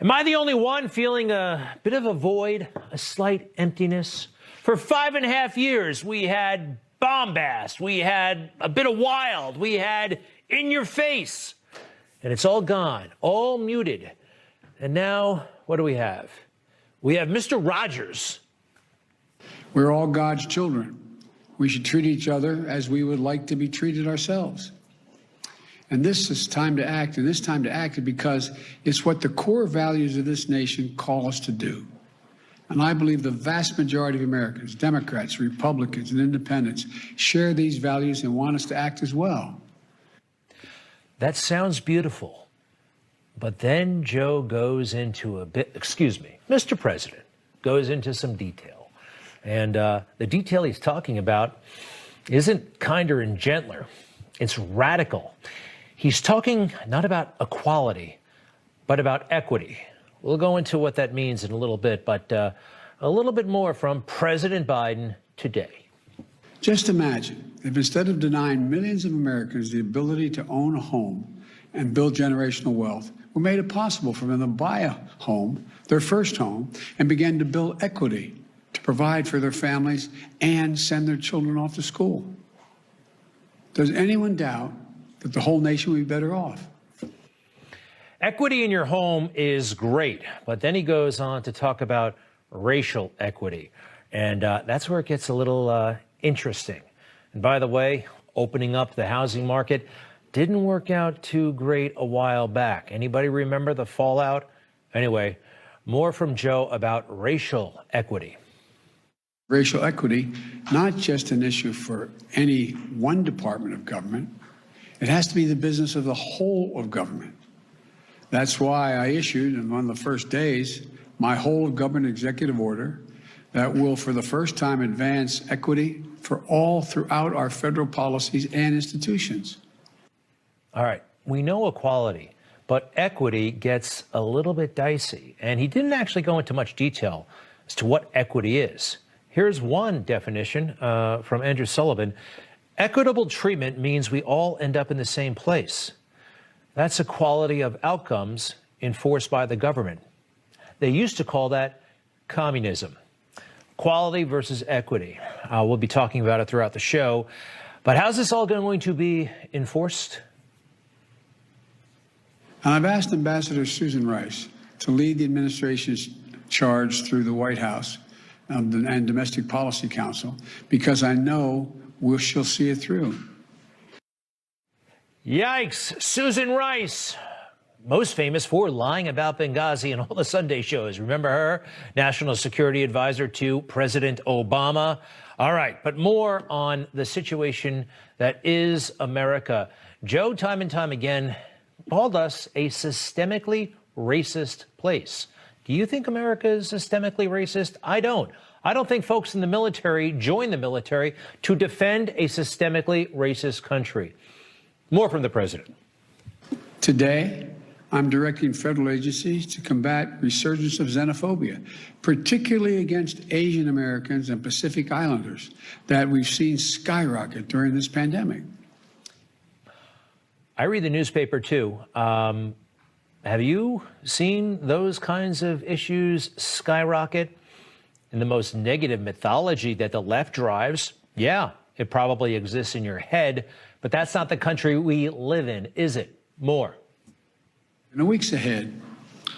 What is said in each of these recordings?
Am I the only one feeling a bit of a void, a slight emptiness? For 5.5 years, we had bombast, we had a bit of wild, we had in your face, and it's all gone, all muted. And now, what do we have? We have Mr. Rogers. We're all God's children. We should treat each other as we would like to be treated ourselves. And this is time to act, and this time to act is because it's what the core values of this nation call us to do. And I believe the vast majority of Americans, Democrats, Republicans, and independents, share these values and want us to act as well. That sounds beautiful. But then Joe goes into Mr. President goes into some detail. And the detail he's talking about isn't kinder and gentler. It's radical. He's talking not about equality, but about equity. We'll go into what that means in a little bit, but a little bit more from President Biden today. Just imagine if instead of denying millions of Americans the ability to own a home and build generational wealth, we made it possible for them to buy a home, their first home, and begin to build equity to provide for their families and send their children off to school. Does anyone doubt that the whole nation would be better off? Equity in your home is great, but then he goes on to talk about racial equity. And that's where it gets a little interesting. And by the way, opening up the housing market didn't work out too great a while back. Anybody remember the fallout? Anyway, more from Joe about racial equity. Racial equity, not just an issue for any one department of government. It has to be the business of the whole of government. That's why I issued, on one of the first days, my whole of government executive order that will, for the first time, advance equity for all throughout our federal policies and institutions. All right, we know equality, but equity gets a little bit dicey. And he didn't actually go into much detail as to what equity is. Here's one definition from Andrew Sullivan. Equitable treatment means we all end up in the same place. That's equality of outcomes enforced by the government. They used to call that communism. Equality versus equity. We'll be talking about it throughout the show. But how's this all going to be enforced? And I've asked Ambassador Susan Rice to lead the administration's charge through the White House and Domestic Policy Council, because I know she'll see it through. Yikes, Susan Rice, most famous for lying about Benghazi and all the Sunday shows. Remember her? National Security Advisor to President Obama. All right, but more on the situation that is America. Joe, time and time again, called us a systemically racist place. Do you think America is systemically racist? I don't. I don't think folks in the military join the military to defend a systemically racist country. More from the president. Today, I'm directing federal agencies to combat resurgence of xenophobia, particularly against Asian Americans and Pacific Islanders that we've seen skyrocket during this pandemic. I read the newspaper, too. Have you seen those kinds of issues skyrocket? In the most negative mythology that the left drives, yeah, it probably exists in your head, but that's not the country we live in, is it? More. In the weeks ahead,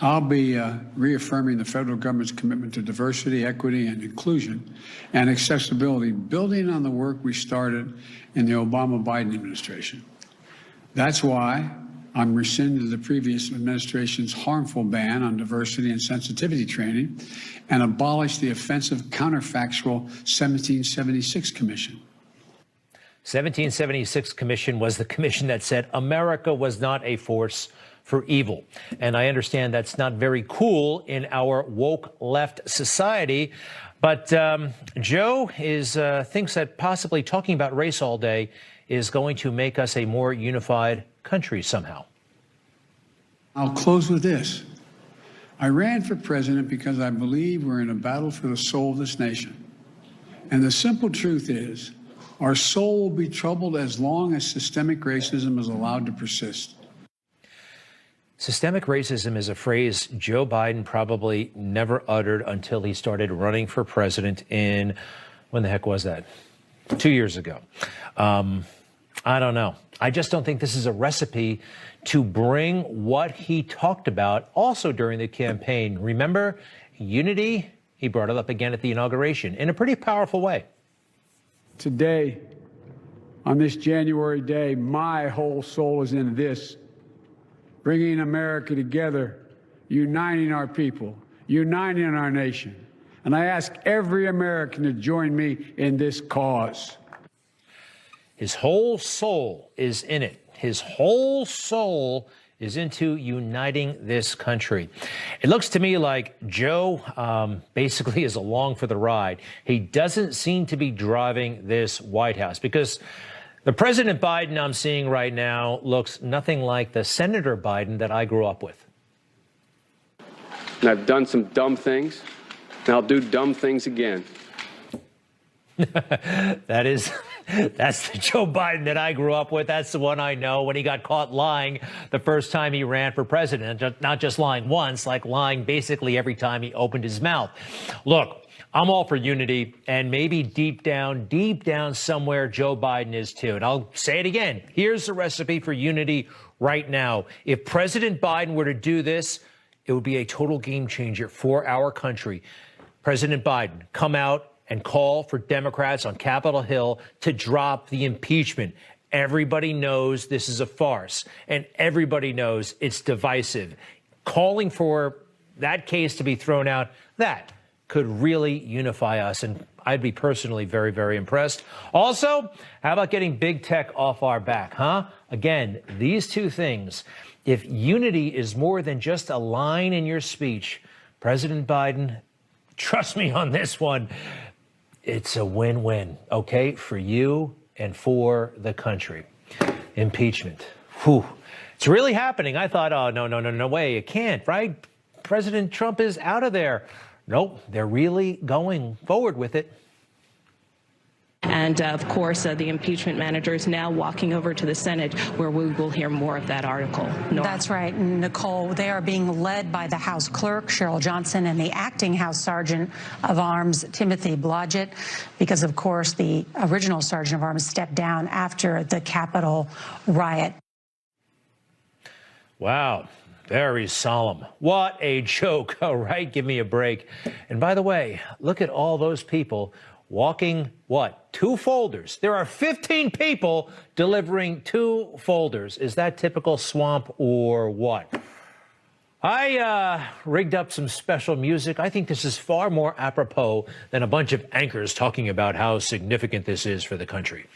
I'll be reaffirming the federal government's commitment to diversity, equity, and inclusion and accessibility, building on the work we started in the Obama-Biden administration. That's why I'm rescinding the previous administration's harmful ban on diversity and sensitivity training and abolish the offensive counterfactual 1776 Commission. 1776 Commission was the commission that said America was not a force for evil. And I understand that's not very cool in our woke left society. But Joe thinks that possibly talking about race all day is going to make us a more unified country somehow. I'll close with this. I ran for president because I believe we're in a battle for the soul of this nation. And the simple truth is, our soul will be troubled as long as systemic racism is allowed to persist. Systemic racism is a phrase Joe Biden probably never uttered until he started running for president in, when the heck was that? 2 years ago. I don't know. I just don't think this is a recipe to bring what he talked about also during the campaign. Remember, unity? He brought it up again at the inauguration in a pretty powerful way. Today, on this January day, my whole soul is in this: bringing America together, uniting our people, uniting our nation. And I ask every American to join me in this cause. His whole soul is in it. His whole soul is into uniting this country. It looks to me like Joe basically is along for the ride. He doesn't seem to be driving this White House, because the President Biden I'm seeing right now looks nothing like the Senator Biden that I grew up with. And I've done some dumb things, and I'll do dumb things again. That's the Joe Biden that I grew up with. That's the one I know when he got caught lying the first time he ran for president. Not just lying once, like lying basically every time he opened his mouth. Look, I'm all for unity, and maybe deep down somewhere, Joe Biden is too. And I'll say it again. Here's the recipe for unity right now. If President Biden were to do this, it would be a total game changer for our country. President Biden, come out and call for Democrats on Capitol Hill to drop the impeachment. Everybody knows this is a farce, and everybody knows it's divisive. Calling for that case to be thrown out, that could really unify us, and I'd be personally very, very impressed. Also, how about getting big tech off our back, huh? Again, these two things. If unity is more than just a line in your speech, President Biden, trust me on this one, it's a win-win, okay, for you and for the country. Impeachment. Whew. It's really happening. I thought, oh, no way, it can't, right? President Trump is out of there. Nope, they're really going forward with it. And, of course, the impeachment manager is now walking over to the Senate, where we will hear more of that article. Nora. That's right, Nicole. They are being led by the House Clerk, Cheryl Johnson, and the acting House Sergeant of Arms, Timothy Blodgett, because, of course, the original Sergeant of Arms stepped down after the Capitol riot. Wow. Very solemn. What a joke. All right, give me a break. And by the way, look at all those people walking, what, 2 folders. There are 15 people delivering 2 folders. Is that typical swamp or what? I rigged up some special music. I think this is far more apropos than a bunch of anchors talking about how significant this is for the country.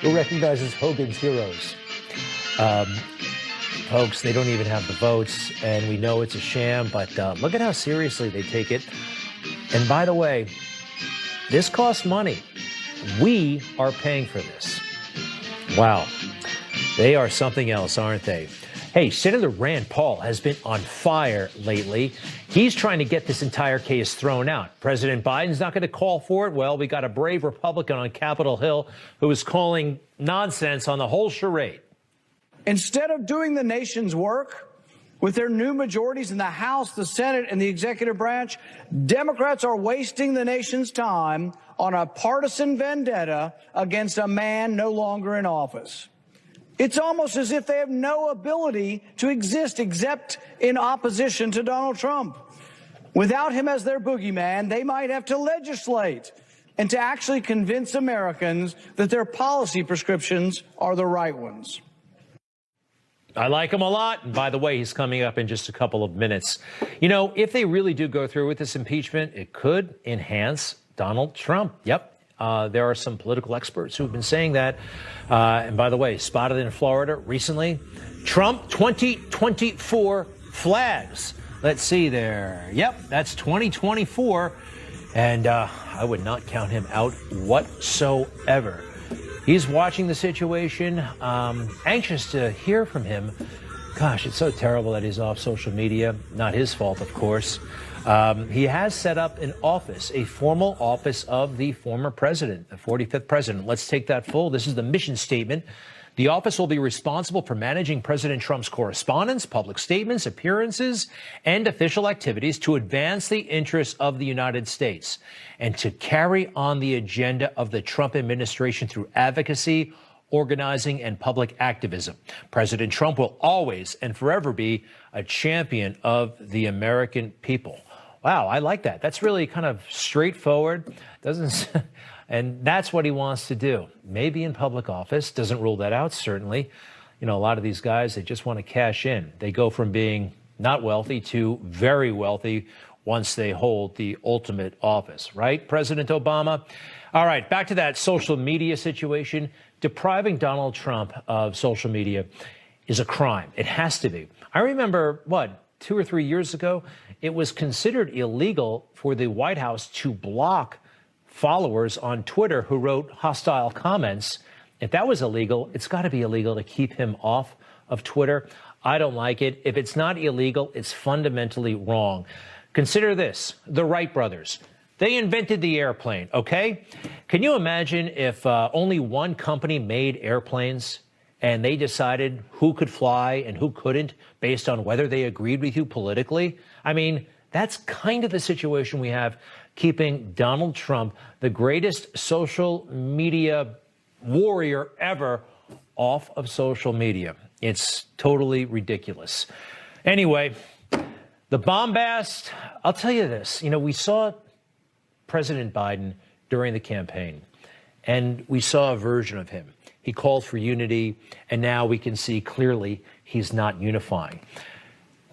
Who recognizes Hogan's Heroes? Folks, they don't even have the votes, and we know it's a sham, but look at how seriously they take it. And by the way, this costs money. We are paying for this. Wow. They are something else, aren't they? Hey, Senator Rand Paul has been on fire lately. He's trying to get this entire case thrown out. President Biden's not going to call for it. Well, we got a brave Republican on Capitol Hill who is calling nonsense on the whole charade. Instead of doing the nation's work with their new majorities in the House, the Senate, and the executive branch, Democrats are wasting the nation's time on a partisan vendetta against a man no longer in office. It's almost as if they have no ability to exist except in opposition to Donald Trump. Without him as their boogeyman, they might have to legislate and to actually convince Americans that their policy prescriptions are the right ones. I like him a lot. And by the way, he's coming up in just a couple of minutes. You know, if they really do go through with this impeachment, it could enhance Donald Trump. Yep. There are some political experts who have been saying that. And by the way, spotted in Florida recently, Trump 2024 flags. Let's see there. Yep, that's 2024. And I would not count him out whatsoever. He's watching the situation, anxious to hear from him. Gosh, it's so terrible that he's off social media. Not his fault, of course. He has set up an office, a formal office of the former president, the 45th president. Let's take that full. This is the mission statement. The office will be responsible for managing President Trump's correspondence, public statements, appearances, and official activities to advance the interests of the United States and to carry on the agenda of the Trump administration through advocacy, organizing, and public activism. President Trump will always and forever be a champion of the American people. Wow, I like that. That's really kind of straightforward. And that's what he wants to do. Maybe in public office, doesn't rule that out, certainly. You know, a lot of these guys, they just want to cash in. They go from being not wealthy to very wealthy once they hold the ultimate office, right, President Obama? All right, back to that social media situation. Depriving Donald Trump of social media is a crime. It has to be. I remember, 2 or 3 years ago, it was considered illegal for the White House to block followers on Twitter who wrote hostile comments. If that was illegal, it's got to be illegal to keep him off of Twitter. I don't like it. If it's not illegal, it's fundamentally wrong. Consider this, the Wright brothers. They invented the airplane, okay? Can you imagine if only one company made airplanes and they decided who could fly and who couldn't based on whether they agreed with you politically? I mean, that's kind of the situation we have, keeping Donald Trump, the greatest social media warrior ever, off of social media. It's totally ridiculous. Anyway, the bombast, I'll tell you this. You know, we saw President Biden during the campaign, and we saw a version of him. He called for unity, and now we can see clearly he's not unifying.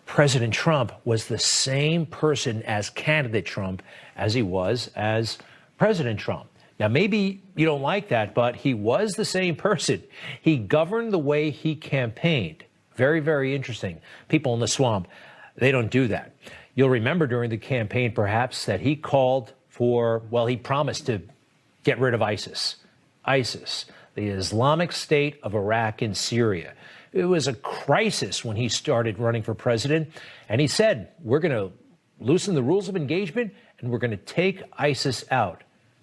President Trump was the same person as candidate Trump as he was as President Trump. Now, maybe you don't like that, but he was the same person. He governed the way he campaigned. Very, very interesting. People in the swamp, they don't do that. You'll remember during the campaign, perhaps, that he called for, he promised to get rid of ISIS. ISIS, the Islamic State of Iraq and Syria. It was a crisis when he started running for president, and he said, we're going to loosen the rules of engagement, and we're going to take ISIS out.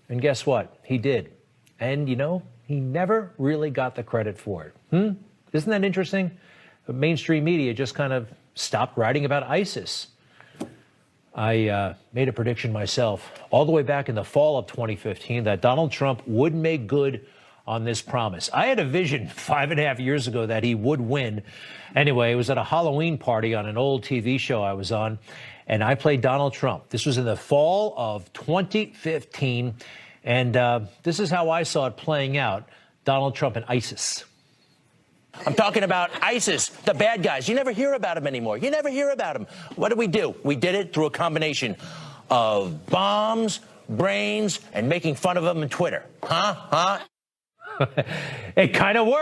And guess what? He did. And, you know, he never really got the credit for it. Isn't that interesting? The mainstream media just kind of stopped writing about ISIS. I made a prediction myself all the way back in the fall of 2015 that Donald Trump would make good on this promise. I had a vision 5.5 years ago that he would win. Anyway, it was at a Halloween party on an old TV show I was on, and I played Donald Trump. This was in the fall of 2015, and this is how I saw it playing out, Donald Trump and ISIS. I'm talking about ISIS, the bad guys. You never hear about them anymore. You never hear about them. What did we do? We did it through a combination of bombs, brains, and making fun of them on Twitter. Huh? It kind of worked.